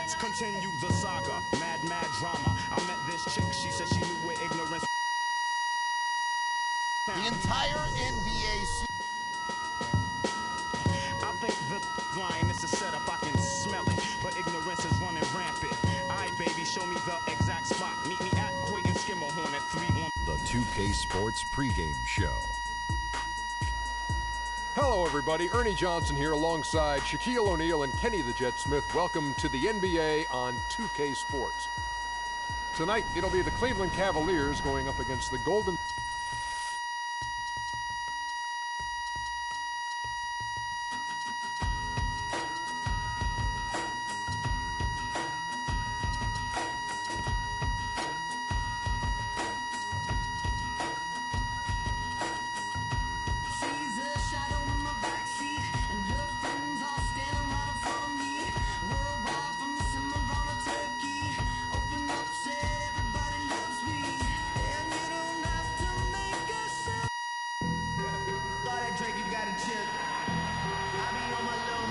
Let's continue the saga. Mad drama. I met this chick. She said she knew where ignorance. The entire NBA I think the line is a setup. I can smell it, but ignorance is running rampant. Aight, baby, show me the exact spot. Meet me at Coit and Skimmerhorn at 3 on the 2K Sports pregame show. Hello, everybody. Ernie Johnson here alongside Shaquille O'Neal and Kenny the Jet Smith. Welcome to the NBA on 2K Sports. Tonight, it'll be the Cleveland Cavaliers going up against the Golden...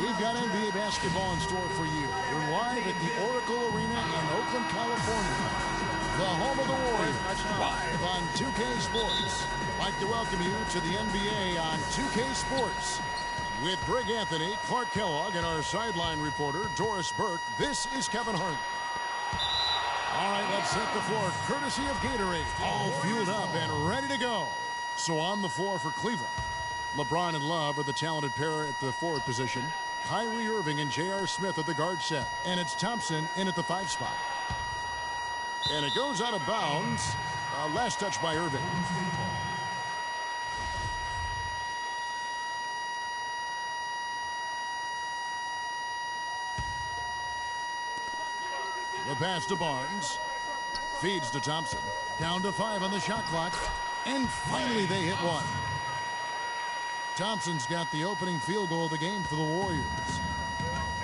We've got NBA basketball in store for you. We're live at the Oracle Arena in Oakland, California. The home of the Warriors, live on 2K Sports. I'd like to welcome you to the NBA on 2K Sports. With Greg Anthony, Clark Kellogg, and our sideline reporter, Doris Burke, this is Kevin Hart. All right, let's set the floor, courtesy of Gatorade. All fueled up and ready to go. So on the floor for Cleveland, LeBron and Love are the talented pair at the forward position. Kyrie Irving and J.R. Smith at the guard set. And it's Thompson in at the 5 spot. And it goes out of bounds. Last touch by Irving. The pass to Barnes. Feeds to Thompson. Down to 5 on the shot clock. And finally they hit one. Thompson's got the opening field goal of the game for the Warriors.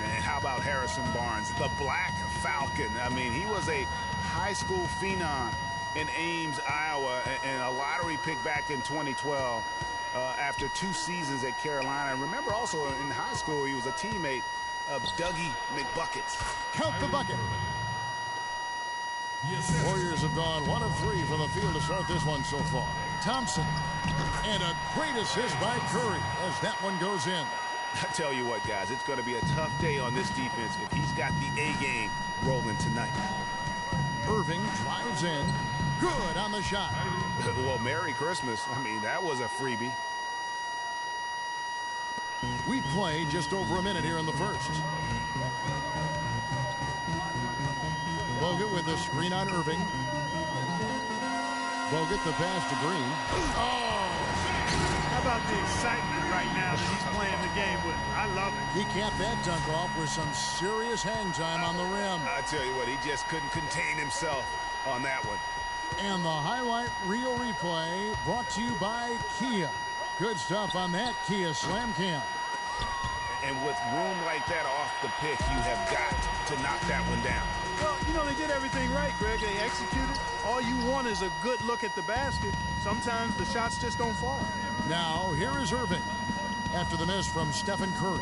And how about Harrison Barnes, the Black Falcon? I mean, he was a high school phenom in Ames, Iowa, and a lottery pick back in 2012 after 2 seasons at Carolina. And remember also in high school, he was a teammate of Dougie McBuckets. Count the bucket. Warriors have gone 1 of 3 from the field to start this one so far. Thompson, and a great assist by Curry as that one goes in. I tell you what, guys, it's going to be a tough day on this defense if he's got the A game rolling tonight. Irving drives in. Good on the shot. Well, Merry Christmas. I mean, that was a freebie. We play just over a minute here in the first. Bogut with a screen on Irving. Bogut the pass to Green. Oh! How about the excitement right now that he's playing the game with? I love it. He capped that dunk off with some serious hang time on the rim. I tell you what, he just couldn't contain himself on that one. And the highlight reel replay brought to you by Kia. Good stuff on that Kia Slam Cam. And with room like that off the pick, you have got to knock that one down. Well, you know, they did everything right, Greg. They executed. All you want is a good look at the basket. Sometimes the shots just don't fall. Now, here is Irving after the miss from Stephen Curry.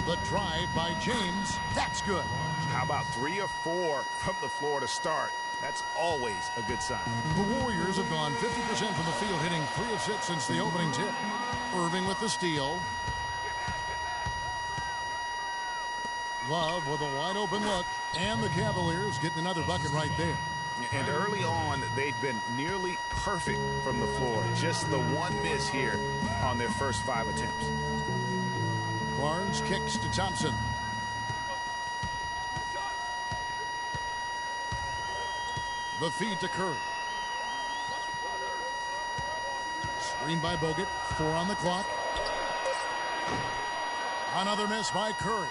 The drive by James. That's good. How about 3 or 4 from the floor to start? That's always a good sign. The Warriors have gone 50% from the field, hitting 3 of 6 since the opening tip. Irving with the steal. Love with a wide open look, and the Cavaliers getting another bucket right there. And early on, they've been nearly perfect from the floor. Just the one miss here on their first 5 attempts. Barnes kicks to Thompson. The feed to Curry. Screen by Bogut. 4 on the clock. Another miss by Curry.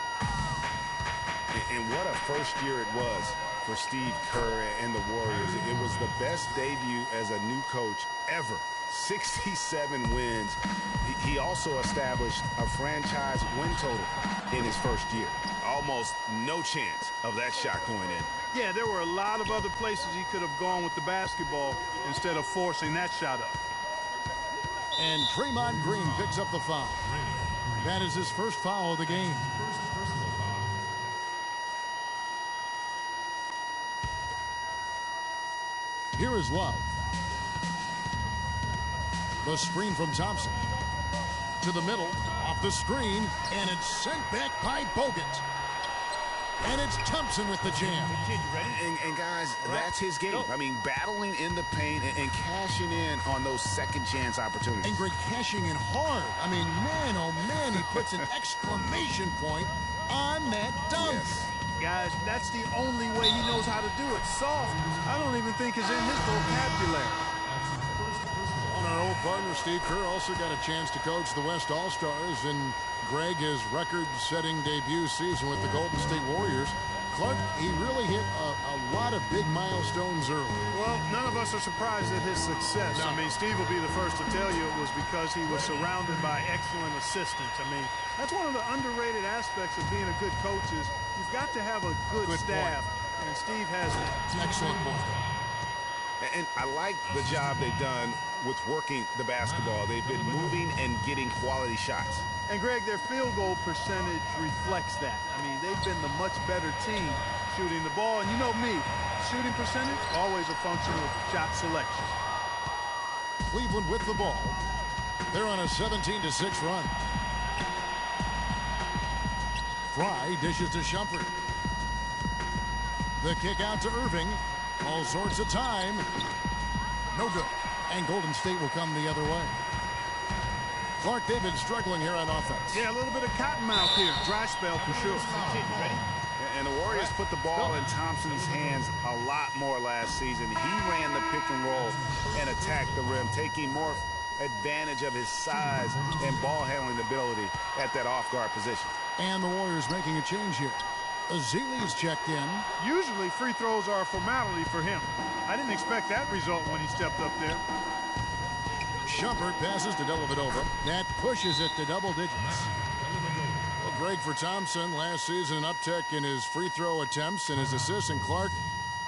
And what a first year it was for Steve Kerr and the Warriors. It was the best debut as a new coach ever. 67 wins. He also established a franchise win total in his first year. Almost no chance of that shot going in. Yeah, there were a lot of other places he could have gone with the basketball instead of forcing that shot up. And Draymond Green picks up the foul. That is his first foul of the game. Here is Love. The screen from Thompson. To the middle, off the screen, and it's sent back by Bogut. And it's Thompson with the jam. And guys, that's his game. I mean, battling in the paint and cashing in on those second chance opportunities. And Greg cashing in hard. I mean, man, oh man, he puts an exclamation point on that dunk. Yes. Guys, that's the only way he knows how to do it. Soft, I don't even think is in his vocabulary. On our old partner, Steve Kerr also got a chance to coach the West All-Stars, and Greg, his record-setting debut season with the Golden State Warriors. Clark, he really hit a lot of big milestones early. Well, none of us are surprised at his success. No. I mean, Steve will be the first to tell you it was because he was surrounded by excellent assistants. I mean, that's one of the underrated aspects of being a good coach is you've got to have a good staff, and Steve has that. It's an excellent point. And I like the job they've done with working the basketball. They've been moving and getting quality shots. And, Greg, their field goal percentage reflects that. I mean, they've been the much better team shooting the ball. And you know me, shooting percentage, always a function of shot selection. Cleveland with the ball. They're on a 17-6 run. Fry dishes to Shumpert. The kick out to Irving. All sorts of time. No good. And Golden State will come the other way. Clark, they've been struggling here on offense. Yeah, a little bit of cottonmouth here. Dry spell for sure. And the Warriors put the ball in Thompson's hands a lot more last season. He ran the pick and roll and attacked the rim, taking more advantage of his size and ball handling ability at that off-guard position. And the Warriors making a change here. Azili's checked in. Usually free throws are a formality for him. I didn't expect that result when he stepped up there. Shumpert passes to Dellavedova. That pushes it to double digits. Well, Greg, for Thompson, last season an uptick in his free throw attempts and his assists. And Clark,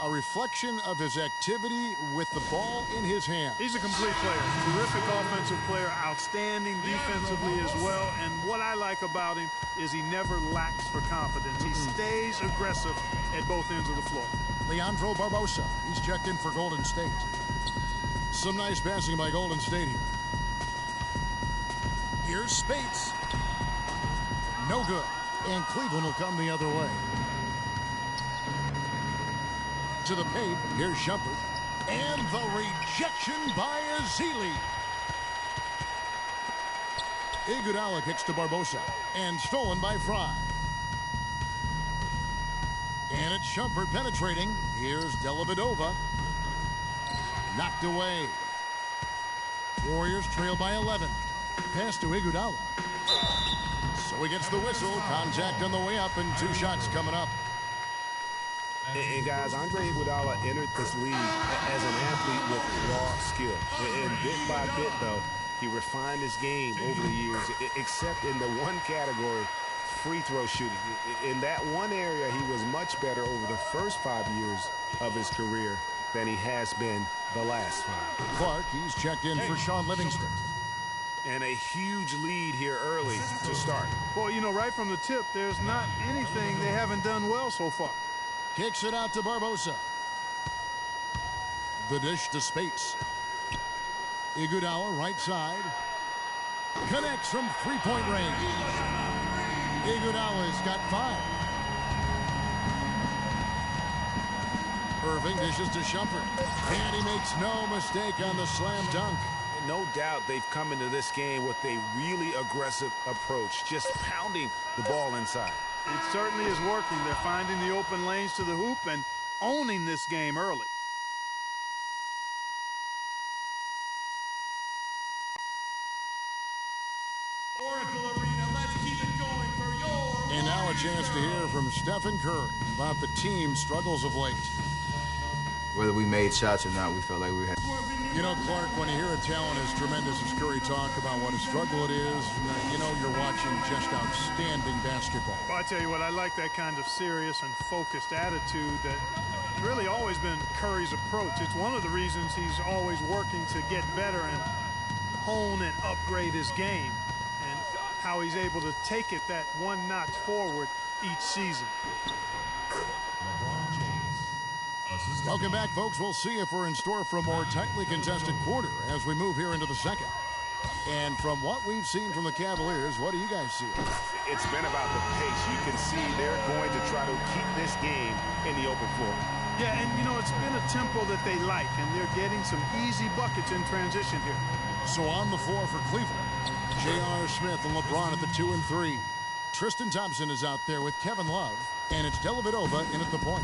a reflection of his activity with the ball in his hand. He's a complete player. Terrific offensive player. Outstanding defensively as well. And what I like about him is he never lacks for confidence. He stays aggressive at both ends of the floor. Leandro Barbosa. He's checked in for Golden State. Some nice passing by Golden State here. Here's Spates. No good. And Cleveland will come the other way. To the paint. Here's Shumpert. And the rejection by Azili. Iguodala kicks to Barbosa. And stolen by Fry. And it's Shumpert penetrating. Here's Dellavedova. Knocked away. Warriors trail by 11. Pass to Iguodala. So he gets the whistle. Contact on the way up and two shots coming up. And guys, Andre Iguodala entered this league as an athlete with raw skill. And bit by bit, though, he refined his game over the years, except in the one category, free throw shooting. In that one area, he was much better over the first 5 years of his career than he has been the last 5. Clark, he's checked in for Sean Livingston. And a huge lead here early to start. Well, you know, right from the tip, there's not anything they haven't done well so far. Kicks it out to Barbosa. The dish to Spates. Iguodala, right side. Connects from three-point range. Iguodala's got 5. Irving dishes to Shumpert. And he makes no mistake on the slam dunk. No doubt they've come into this game with a really aggressive approach, just pounding the ball inside. It certainly is working. They're finding the open lanes to the hoop and owning this game early. Oracle Arena, let's keep it going for your... And now a chance to hear from Stephen Curry about the team's struggles of late. Whether we made shots or not, we felt like we had. You know, Clark, when you hear a talent as tremendous as Curry talk about what a struggle it is, you know you're watching just outstanding basketball. Well, I tell you what, I like that kind of serious and focused attitude that really always been Curry's approach. It's one of the reasons he's always working to get better and hone and upgrade his game, and how he's able to take it that one notch forward each season. LeBron James, assistant Welcome back, folks. We'll see if we're in store for a more tightly contested quarter as we move here into the second. And from what we've seen from the Cavaliers, what do you guys see? It's been about the pace. You can see they're going to try to keep this game in the open floor. Yeah, and, you know, it's been a tempo that they like, and they're getting some easy buckets in transition here. So on the floor for Cleveland, J.R. Smith and LeBron at the 2 and 3. Tristan Thompson is out there with Kevin Love, and it's Dellavedova in at the point.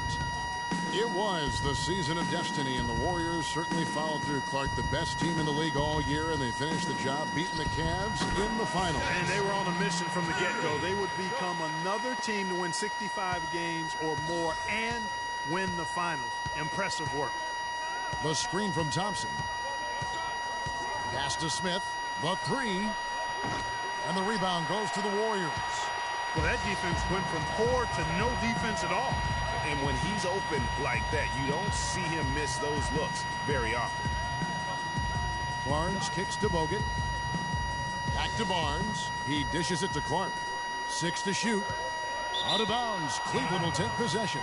It was the season of destiny, and the Warriors certainly followed through, Clark, the best team in the league all year, and they finished the job beating the Cavs in the finals. And they were on a mission from the get-go. They would become another team to win 65 games or more and win the finals. Impressive work. The screen from Thompson. Pass to Smith. The 3. And the rebound goes to the Warriors. Well, that defense went from poor to no defense at all. And when he's open like that, you don't see him miss those looks very often. Barnes kicks to Bogut. Back to Barnes. He dishes it to Clark. 6 to shoot. Out of bounds. Cleveland will take possession.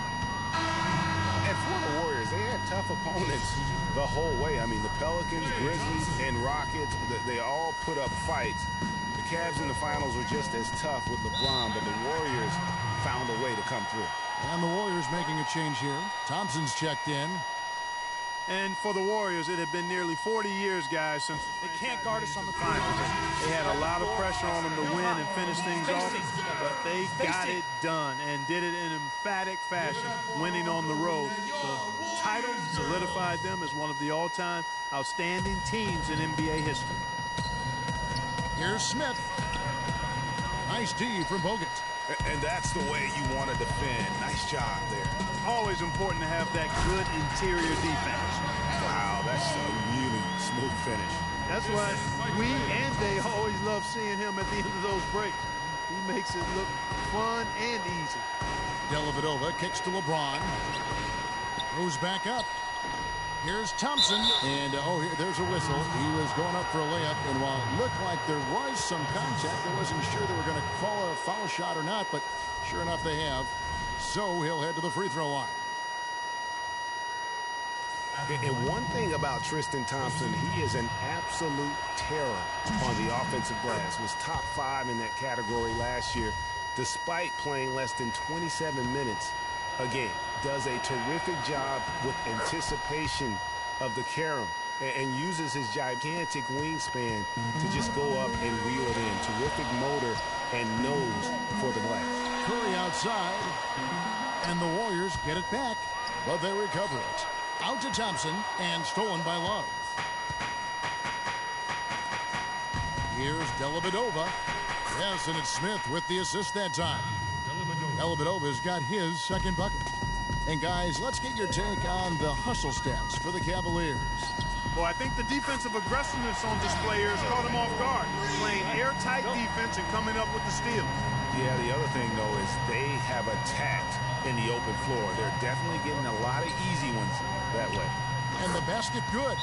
And for the Warriors, they had tough opponents the whole way. I mean, the Pelicans, Grizzlies, and Rockets, they all put up fights. The Cavs in the finals were just as tough with LeBron, but the Warriors found a way to come through. And the Warriors making a change here. Thompson's checked in. And for the Warriors, it had been nearly 40 years, guys, since they can't guard us on the finals. They had a lot of pressure on them to win and finish things off, but they got it done and did it in emphatic fashion, winning on the road. The title solidified them as one of the all-time outstanding teams in NBA history. Here's Smith. Nice D from Bogut. And that's the way you want to defend. Nice job there. Always important to have that good interior defense. Wow, that's a really smooth finish. That's why we and they always love seeing him at the end of those breaks. He makes it look fun and easy. Dellavedova kicks to LeBron. Goes back up. Here's Thompson. And, there's a whistle. He was going up for a layup. And while it looked like there was some contact, I wasn't sure they were going to call a foul shot or not. But sure enough, they have. So he'll head to the free throw line. And one thing about Tristan Thompson, he is an absolute terror on the offensive glass. Was top 5 in that category last year, despite playing less than 27 minutes a game. Does a terrific job with anticipation of the carom and uses his gigantic wingspan to just go up and reel it in. Terrific motor and nose for the glass. Curry outside, and the Warriors get it back, but they recover it. Out to Thompson, and stolen by Love. Here's Dellavedova. Yes, and it's Smith with the assist that time. Dellavedova's got his second bucket. And guys, let's get your take on the hustle stats for the Cavaliers. Well, I think the defensive aggressiveness on display here has caught them off guard. Playing airtight defense and coming up with the steals. Yeah, the other thing, though, is they have attacked in the open floor. They're definitely getting a lot of easy ones that way. And the basket good.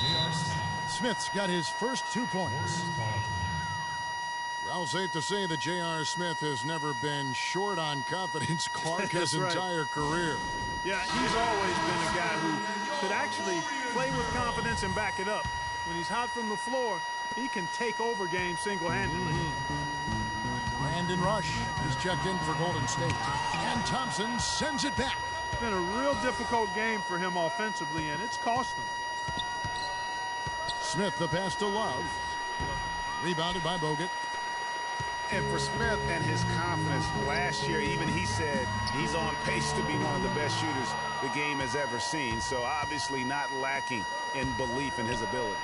Smith's got his first 2 points. Well, safe to say that J.R. Smith has never been short on confidence, Clark, his entire career. Yeah, he's always been a guy who could actually play with confidence and back it up. When he's hot from the floor, he can take over games single-handedly. Brandon Rush is checked in for Golden State. And Thompson sends it back. It's been a real difficult game for him offensively, and it's cost him. Smith, the pass to Love. Rebounded by Bogut. And for Smith and his confidence, last year even he said he's on pace to be one of the best shooters the game has ever seen. So obviously not lacking in belief in his ability.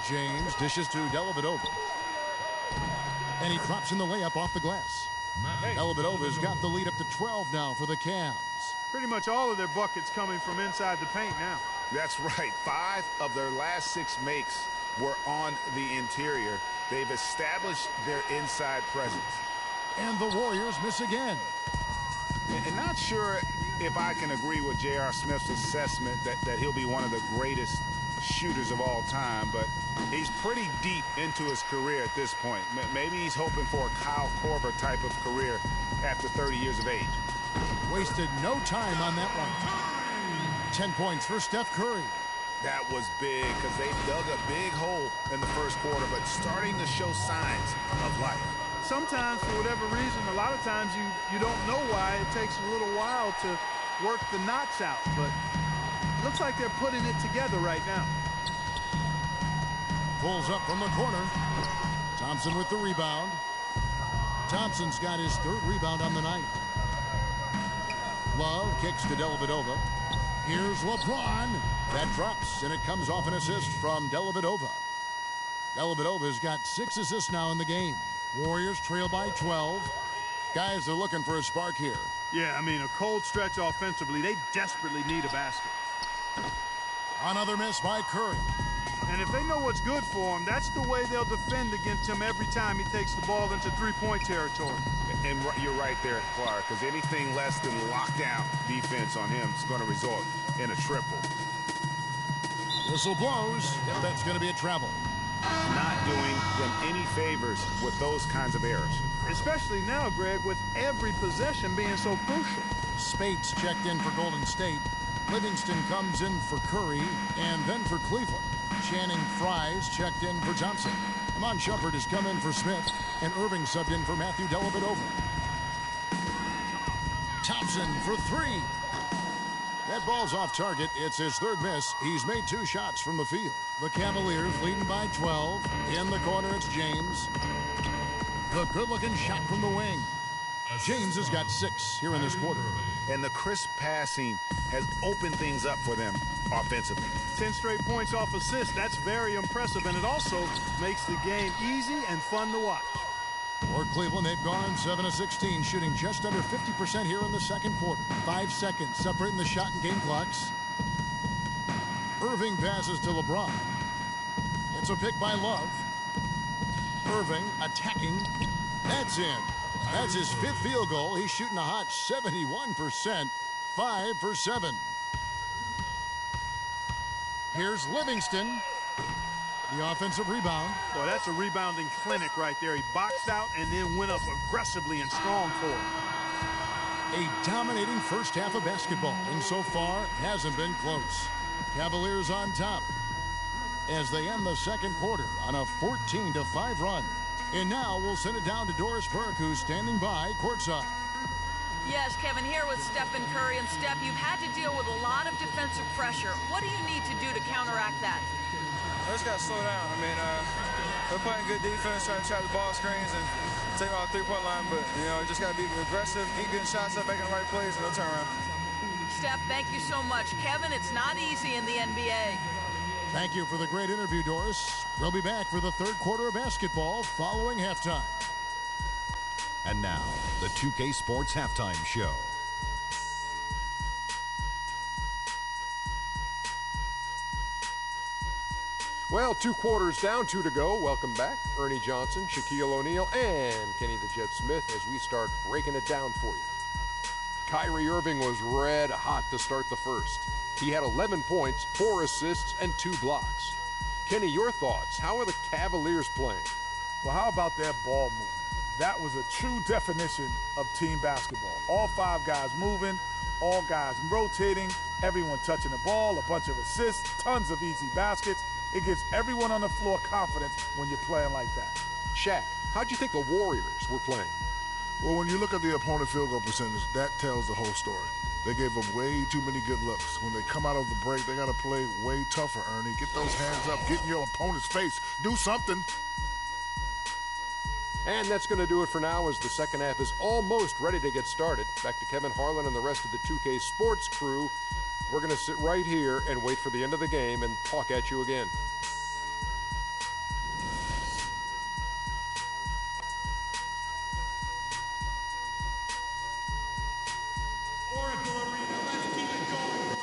James dishes to Dellavedova. And he drops in the layup off the glass. Dellavedova's got the lead up to 12 now for the Cavs. Pretty much all of their buckets coming from inside the paint now. That's right. 5 of their last 6 makes were on the interior. They've established their inside presence. And the Warriors miss again. And not sure if I can agree with J.R. Smith's assessment that he'll be one of the greatest shooters of all time, but he's pretty deep into his career at this point. Maybe he's hoping for a Kyle Korver type of career after 30 years of age. Wasted no time on that one. 10 points for Steph Curry. That was big because they dug a big hole in the first quarter, but starting to show signs of life. Sometimes, for whatever reason, a lot of times you don't know why. It takes a little while to work the knots out, but it looks like they're putting it together right now. Pulls up from the corner. Thompson with the rebound. Thompson's got his 3rd rebound on the night. Love kicks to Dellavedova. Here's LeBron. That drops, and it comes off an assist from Dellavedova. Dellavedova's got 6 assists now in the game. Warriors trail by 12. Guys, they're looking for a spark here. Yeah, I mean, a cold stretch offensively. They desperately need a basket. Another miss by Curry. And if they know what's good for him, that's the way they'll defend against him every time he takes the ball into three-point territory. And you're right there, Clark, because anything less than lockdown defense on him is going to result in a triple. Whistle blows. That's going to be a travel. Not doing them any favors with those kinds of errors. Especially now, Greg, with every possession being so crucial. Spates checked in for Golden State. Livingston comes in for Curry and then for Cleveland. Channing Frye's checked in for Thompson. Amon Shumpert has come in for Smith, and Irving subbed in for Matthew Dellavedova. Thompson for 3. That ball's off target. It's his 3rd miss. He's made 2 shots from the field. The Cavaliers leading by 12. In the corner, it's James. The good-looking shot from the wing. James has got 6 here in this quarter. And the crisp passing has opened things up for them offensively. 10 straight points off assists. That's very impressive, and it also makes the game easy and fun to watch. For Cleveland, they've gone 7 of 16, shooting just under 50% here in the second quarter. 5 seconds separating the shot and game clocks. Irving passes to LeBron. It's a pick by Love. Irving attacking. That's in. That's his 5th field goal. He's shooting a hot 71%. 5 for 7. Here's Livingston. The offensive rebound. Boy, that's a rebounding clinic right there. He boxed out and then went up aggressively and strong for it. A dominating first half of basketball, and so far hasn't been close. Cavaliers on top as they end the second quarter on a 14-5 run. And now we'll send it down to Doris Burke, who's standing by courtside. Yes, Kevin, here with Stephen Curry. And Steph, you've had to deal with a lot of defensive pressure. What do you need to do to counteract that? I just got to slow down. I mean, we're playing good defense, trying to trap the ball screens and take out the 3-point line. But, you know, just got to be aggressive, keep getting shots up, making the right plays, and no turnaround. Steph, thank you so much. Kevin, it's not easy in the NBA. Thank you for the great interview, Doris. We'll be back for the third quarter of basketball following halftime. And now, the 2K Sports Halftime Show. Well, 2 quarters down, 2 to go. Welcome back, Ernie Johnson, Shaquille O'Neal, and Kenny the Jet Smith as we start breaking it down for you. Kyrie Irving was red hot to start the first. He had 11 points, 4 assists, and 2 blocks. Kenny, your thoughts? How are the Cavaliers playing? Well, how about that ball movement? That was a true definition of team basketball. All 5 guys moving, all guys rotating, everyone touching the ball, a bunch of assists, tons of easy baskets. It gives everyone on the floor confidence when you're playing like that. Shaq, how'd you think the Warriors were playing? Well, when you look at the opponent field goal percentage, that tells the whole story. They gave up way too many good looks. When they come out of the break, they got to play way tougher, Ernie. Get those hands up. Get in your opponent's face. Do something. And that's going to do it for now as the second half is almost ready to get started. Back to Kevin Harlan and the rest of the 2K Sports crew. We're going to sit right here and wait for the end of the game and talk at you again. Oracle Arena, let's keep it going.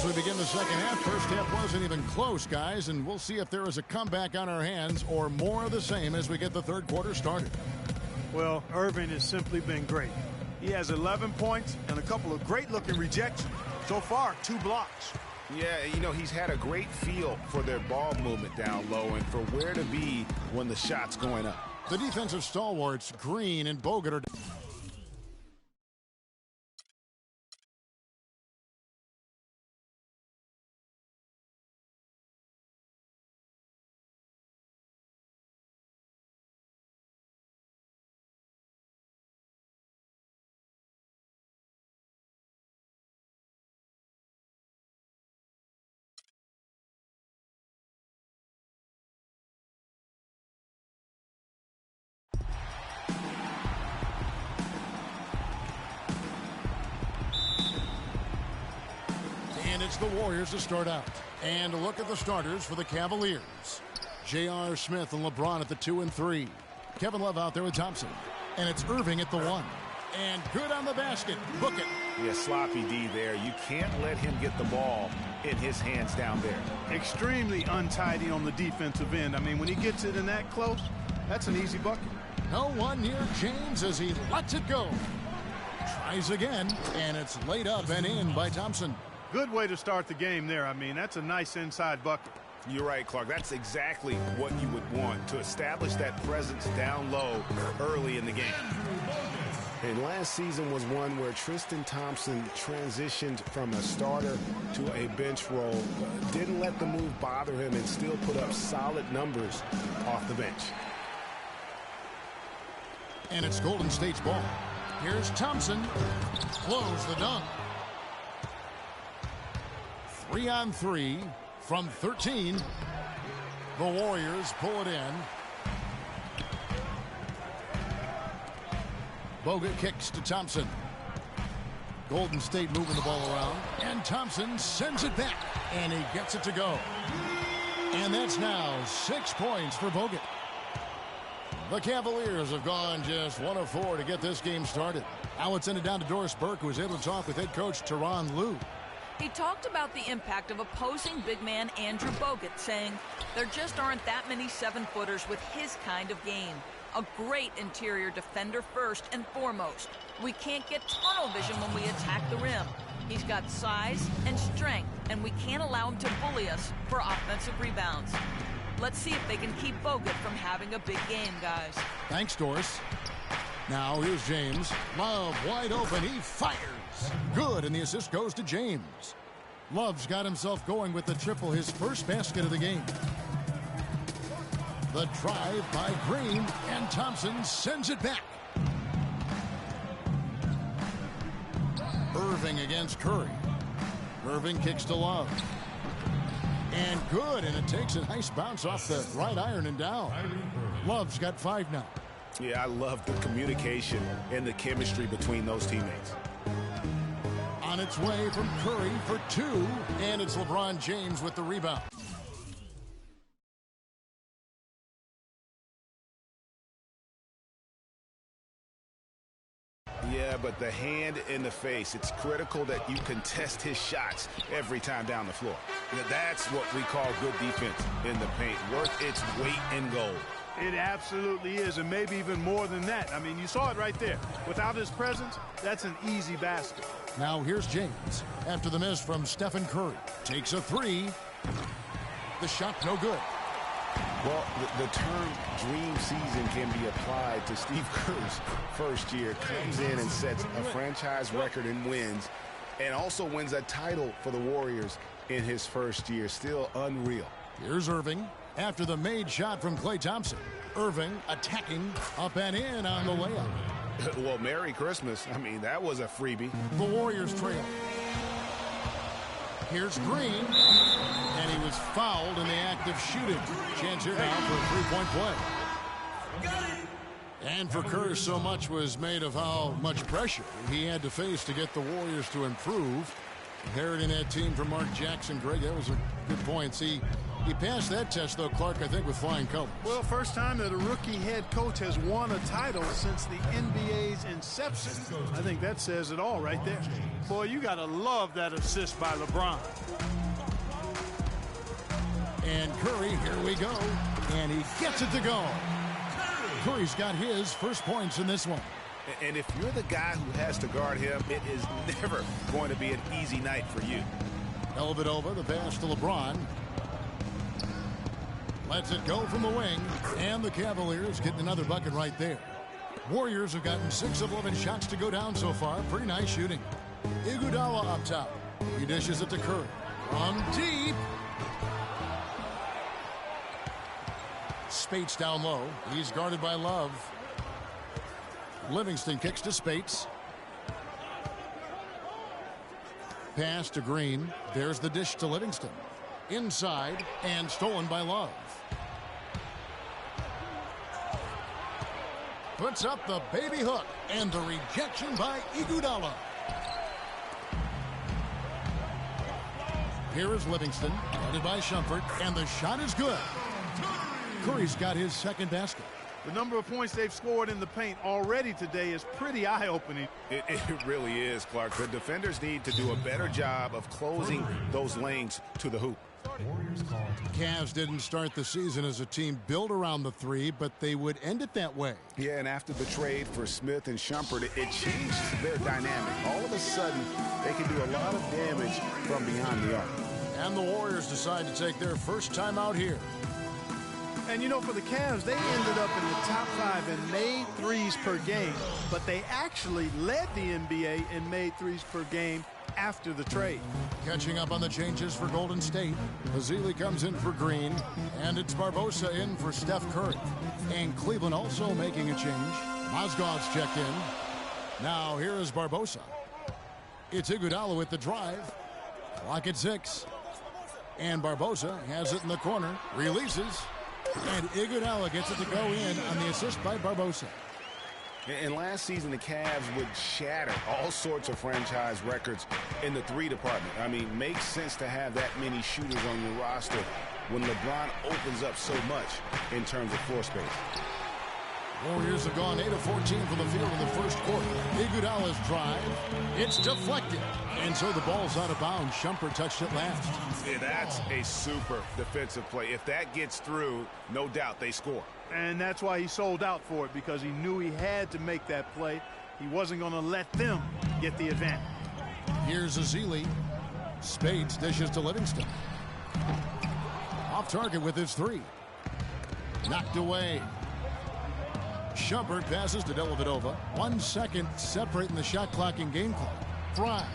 As we begin the second half, first half wasn't even close, guys, and we'll see if there is a comeback on our hands or more of the same as we get the third quarter started. Well, Irving has simply been great. He has 11 points and a couple of great-looking rejections. So far, 2 blocks. Yeah, you know, he's had a great feel for their ball movement down low and for where to be when the shot's going up. The defensive stalwarts, Green and Bogut, are... And it's the Warriors to start out. And a look at the starters for the Cavaliers. J.R. Smith and LeBron at the 2 and 3. Kevin Love out there with Thompson. And it's Irving at the 1. And good on the basket. Book it. Yeah, sloppy D there. You can't let him get the ball in his hands down there. Extremely untidy on the defensive end. I mean, when he gets it in that close, that's an easy bucket. No one near James as he lets it go. Tries again, and it's laid up and in by Thompson. Good way to start the game there. I mean, that's a nice inside bucket. You're right, Clark. That's exactly what you would want, to establish that presence down low early in the game. And last season was one where Tristan Thompson transitioned from a starter to a bench role, didn't let the move bother him, and still put up solid numbers off the bench. And it's Golden State's ball. Here's Thompson. Blows the dunk. 3 on 3 from 13. The Warriors pull it in. Bogut kicks to Thompson. Golden State moving the ball around. And Thompson sends it back. And he gets it to go. And that's now 6 points for Bogut. The Cavaliers have gone just 1 of 4 to get this game started. Now it's send it down to Doris Burke, who was able to talk with head coach Tyronn Lue. He talked about the impact of opposing big man Andrew Bogut, saying there just aren't that many 7-footers with his kind of game. A great interior defender first and foremost. We can't get tunnel vision when we attack the rim. He's got size and strength, and we can't allow him to bully us for offensive rebounds. Let's see if they can keep Bogut from having a big game, guys. Thanks, Doris. Now here's James. Love wide open. He fires. Good, and the assist goes to James. Love's got himself going with the triple, his first basket of the game. The drive by Green, and Thompson sends it back. Irving against Curry. Irving kicks to Love. And good, and it takes a nice bounce off the right iron and down. Love's got 5 now. Yeah, I love the communication and the chemistry between those teammates. On its way from Curry for 2, and it's LeBron James with the rebound. Yeah, but the hand in the face, it's critical that you contest his shots every time down the floor. That's what we call good defense in the paint, worth its weight in gold. It absolutely is, and maybe even more than that. I mean, you saw it right there. Without his presence, that's an easy basket. Now here's James. After the miss from Stephen Curry. Takes a 3. The shot no good. Well, the term dream season can be applied to Steve Kerr's first year. Comes in and sets a franchise record in wins and also wins a title for the Warriors in his first year. Still unreal. Here's Irving. After the made shot from Klay Thompson. Irving attacking up and in on the layup. Well, Merry Christmas. I mean, that was a freebie. The Warriors trail. Here's Green. And he was fouled in the act of shooting. Chance here now for a 3-point play. And for Kerr, so much was made of how much pressure he had to face to get the Warriors to improve. Inheriting that team from Mark Jackson. Greg, that was a good point. See, He passed that test, though, Clark, I think, with flying colors. Well, first time that a rookie head coach has won a title since the NBA's inception. I think that says it all right there. Boy, you got to love that assist by LeBron. And Curry, here we go. And he gets it to go. Curry's got his first points in this one. And if you're the guy who has to guard him, it is never going to be an easy night for you. Dellavedova, the pass to LeBron. Lets it go from the wing. And the Cavaliers getting another bucket right there. Warriors have gotten 6 of 11 shots to go down so far. Pretty nice shooting. Iguodala up top. He dishes it to Curry. From deep. Spates down low. He's guarded by Love. Livingston kicks to Spates. Pass to Green. There's the dish to Livingston. Inside and stolen by Love. Puts up the baby hook and the rejection by Iguodala. Here is Livingston, guarded by Shumpert, and the shot is good. Curry's got his second basket. The number of points they've scored in the paint already today is pretty eye-opening. It really is, Clark. The defenders need to do a better job of closing those lanes to the hoop. Cavs didn't start the season as a team built around the three, but they would end it that way. Yeah, and after the trade for Smith and Shumpert, it changed their dynamic. All of a sudden, they can do a lot of damage from behind the arc. And the Warriors decide to take their first time out here. And, you know, for the Cavs, they ended up in the top 5 and made threes per game, but they actually led the NBA in made threes per game after the trade. Catching up on the changes for Golden State. Bazili comes in for Green, and it's Barbosa in for Steph Curry. And Cleveland also making a change. Mozgov's checked in. Now here is Barbosa. It's Iguodala with the drive. Clock at 6. And Barbosa has it in the corner. Releases. And Iguodala gets it to go in on the assist by Barbosa. And last season, the Cavs would shatter all sorts of franchise records in the three department. I mean, makes sense to have that many shooters on your roster when LeBron opens up so much in terms of floor space. Warriors have gone 8 of 14 from the field in the first quarter. Iguodala's drive. It's deflected. And so the ball's out of bounds. Shumpert touched it last. Yeah, that's a super defensive play. If that gets through, no doubt they score. And that's why he sold out for it, because he knew he had to make that play. He wasn't going to let them get the advantage. Here's Azili. Spades dishes to Livingston. Off target with his 3. Knocked away. Shumpert passes to Dellavedova. 1 second separating the shot clock and game clock. Fry.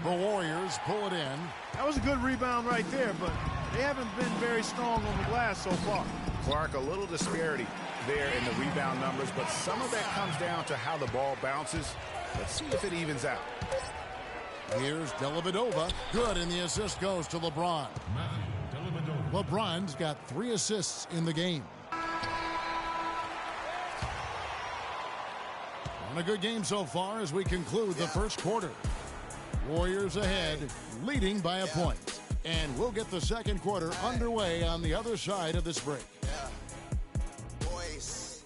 The Warriors pull it in. That was a good rebound right there, but they haven't been very strong on the glass so far. Clark, a little disparity there in the rebound numbers, but some of that comes down to how the ball bounces. Let's see if it evens out. Here's Dellavedova. Good, and the assist goes to LeBron. LeBron's got 3 assists in the game. On a good game so far as we conclude the first quarter. Warriors ahead, leading by a point. And we'll get the second quarter underway on the other side of this break. Boys.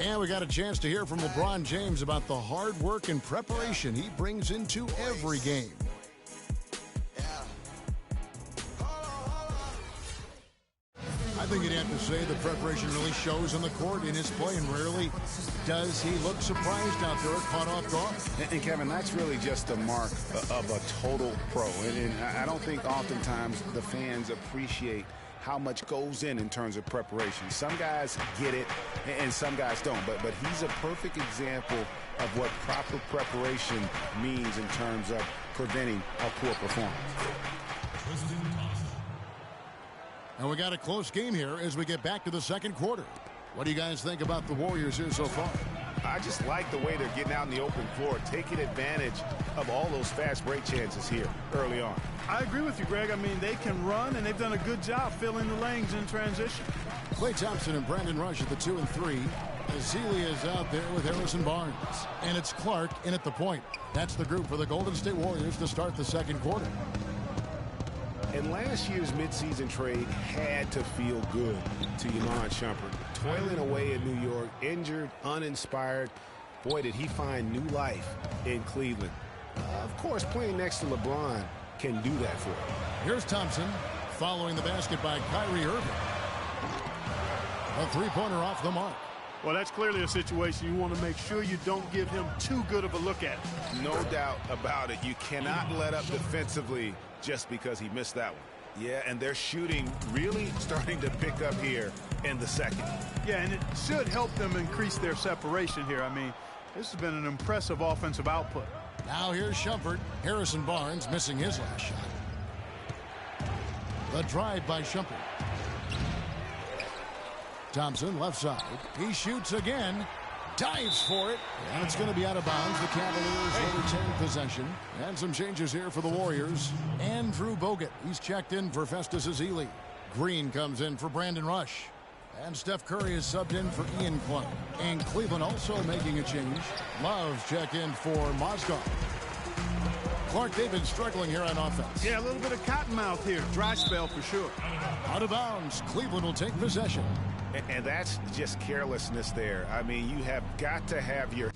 And we got a chance to hear from LeBron James about the hard work and preparation he brings into every game. I think you'd have to say the preparation really shows on the court in his play, and rarely does he look surprised out there, caught off guard. And Kevin, that's really just the mark of a total pro. And I don't think oftentimes the fans appreciate how much goes in terms of preparation. Some guys get it, and some guys don't. But he's a perfect example of what proper preparation means in terms of preventing a poor performance. And we got a close game here as we get back to the second quarter. What do you guys think about the Warriors here so far? I just like the way they're getting out in the open floor, taking advantage of all those fast break chances here early on. I agree with you, Greg. I mean, they can run, and they've done a good job filling the lanes in transition. Klay Thompson and Brandon Rush at the 2 and 3. Azili is out there with Harrison Barnes. And it's Clark in at the point. That's the group for the Golden State Warriors to start the second quarter. And last year's midseason trade had to feel good to Iman Shumpert. Toiling away in New York, injured, uninspired. Boy, did he find new life in Cleveland. Of course, playing next to LeBron can do that for him. Here's Thompson following the basket by Kyrie Irving. A three-pointer off the mark. Well, that's clearly a situation you want to make sure you don't give him too good of a look at. No doubt about it. You cannot let up defensively just because he missed that one. Yeah, and their shooting really starting to pick up here in the second. Yeah, and it should help them increase their separation here. I mean, this has been an impressive offensive output. Now here's Shumpert. Harrison Barnes missing his last shot. The drive by Shumpert. Thompson left side. He shoots again. Dives for it. And it's going to be out of bounds. The Cavaliers will retain possession. And some changes here for the Warriors. Andrew Bogut. He's checked in for Festus Ezeli. Green comes in for Brandon Rush. And Steph Curry is subbed in for Ian Clark. And Cleveland also making a change. Love check in for Mozgov. Clark, they've been struggling here on offense. Yeah, a little bit of cottonmouth here. Dry spell for sure. Out of bounds. Cleveland will take possession. And that's just carelessness there. I mean, you have got to have your